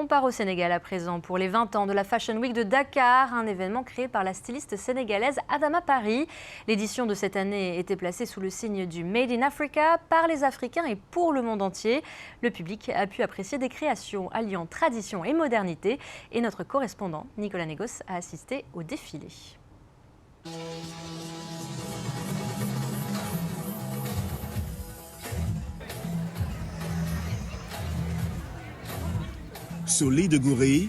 On part au Sénégal à présent pour les 20 ans de la Fashion Week de Dakar, un événement créé par la styliste sénégalaise Adama Paris. L'édition de cette année était placée sous le signe du Made in Africa par les Africains et pour le monde entier. Le public a pu apprécier des créations alliant tradition et modernité et notre correspondant Nicolas Négos a assisté au défilé. Sur l'île de Gorée,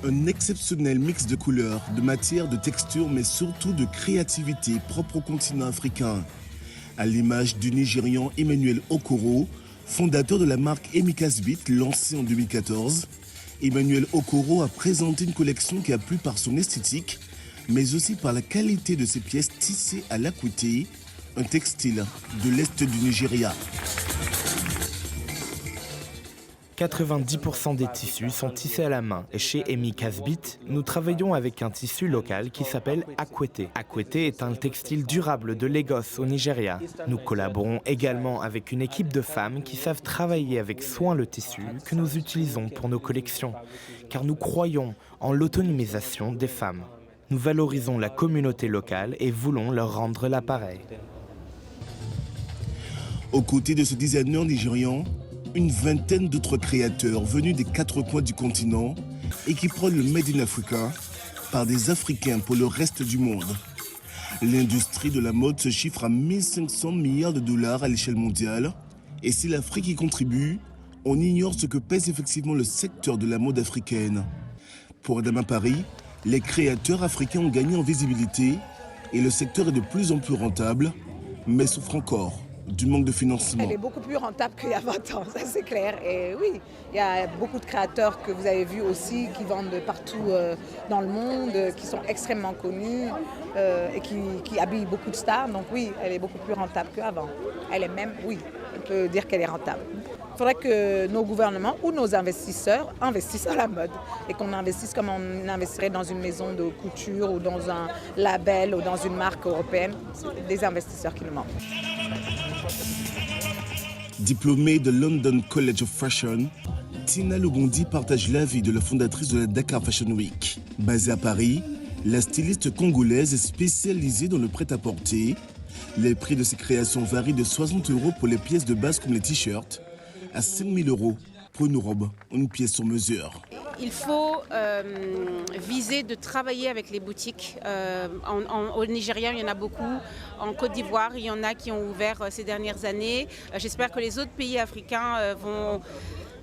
un exceptionnel mix de couleurs, de matières, de textures, mais surtout de créativité propre au continent africain. À l'image du Nigérian Emmanuel Okoro, fondateur de la marque Emi Casbit, lancée en 2014. Emmanuel Okoro a présenté une collection qui a plu par son esthétique, mais aussi par la qualité de ses pièces tissées à l'akwete, un textile de l'Est du Nigeria. 90% des tissus sont tissés à la main et chez Emi Casbit, nous travaillons avec un tissu local qui s'appelle akwete. Akwete est un textile durable de Lagos au Nigeria. Nous collaborons également avec une équipe de femmes qui savent travailler avec soin le tissu que nous utilisons pour nos collections, car nous croyons en l'autonomisation des femmes. Nous valorisons la communauté locale et voulons leur rendre l'appareil. Aux côtés de ce designer nigérian, une vingtaine d'autres créateurs venus des quatre coins du continent et qui prônent le Made in Africa par des Africains pour le reste du monde. L'industrie de la mode se chiffre à 1500 milliards de dollars à l'échelle mondiale. Et si l'Afrique y contribue, on ignore ce que pèse effectivement le secteur de la mode africaine. Pour Adama Paris, les créateurs africains ont gagné en visibilité et le secteur est de plus en plus rentable, mais souffre encore du manque de financement. Elle est beaucoup plus rentable qu'il y a 20 ans, ça c'est clair. Et oui, il y a beaucoup de créateurs que vous avez vus aussi qui vendent partout dans le monde, qui sont extrêmement connus et qui habillent beaucoup de stars. Donc oui, elle est beaucoup plus rentable qu'avant. Elle est même, oui, on peut dire qu'elle est rentable. Il faudrait que nos gouvernements ou nos investisseurs investissent à la mode et qu'on investisse comme on investirait dans une maison de couture ou dans un label ou dans une marque européenne. C'est des investisseurs qui nous manquent. Diplômée de London College of Fashion, Tina Logondi partage l'avis de la fondatrice de la Dakar Fashion Week. Basée à Paris, la styliste congolaise est spécialisée dans le prêt-à-porter. Les prix de ses créations varient de 60 € pour les pièces de base comme les t-shirts à 5 000 € pour une robe ou une pièce sur mesure. Il faut viser de travailler avec les boutiques. Au Nigeria, il y en a beaucoup. En Côte d'Ivoire, il y en a qui ont ouvert ces dernières années. J'espère que les autres pays africains vont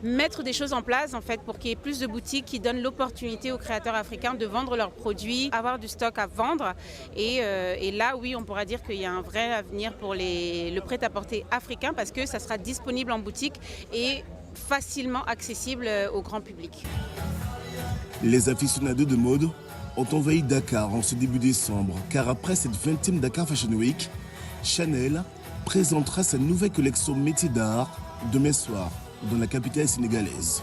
mettre des choses en place en fait, pour qu'il y ait plus de boutiques qui donnent l'opportunité aux créateurs africains de vendre leurs produits, avoir du stock à vendre. Et là, oui, on pourra dire qu'il y a un vrai avenir pour le prêt-à-porter africain parce que ça sera disponible en boutique et facilement accessible au grand public. Les aficionados de mode ont envahi Dakar en ce début décembre, car après cette 20e Dakar Fashion Week, Chanel présentera sa nouvelle collection métier d'art demain soir dans la capitale sénégalaise.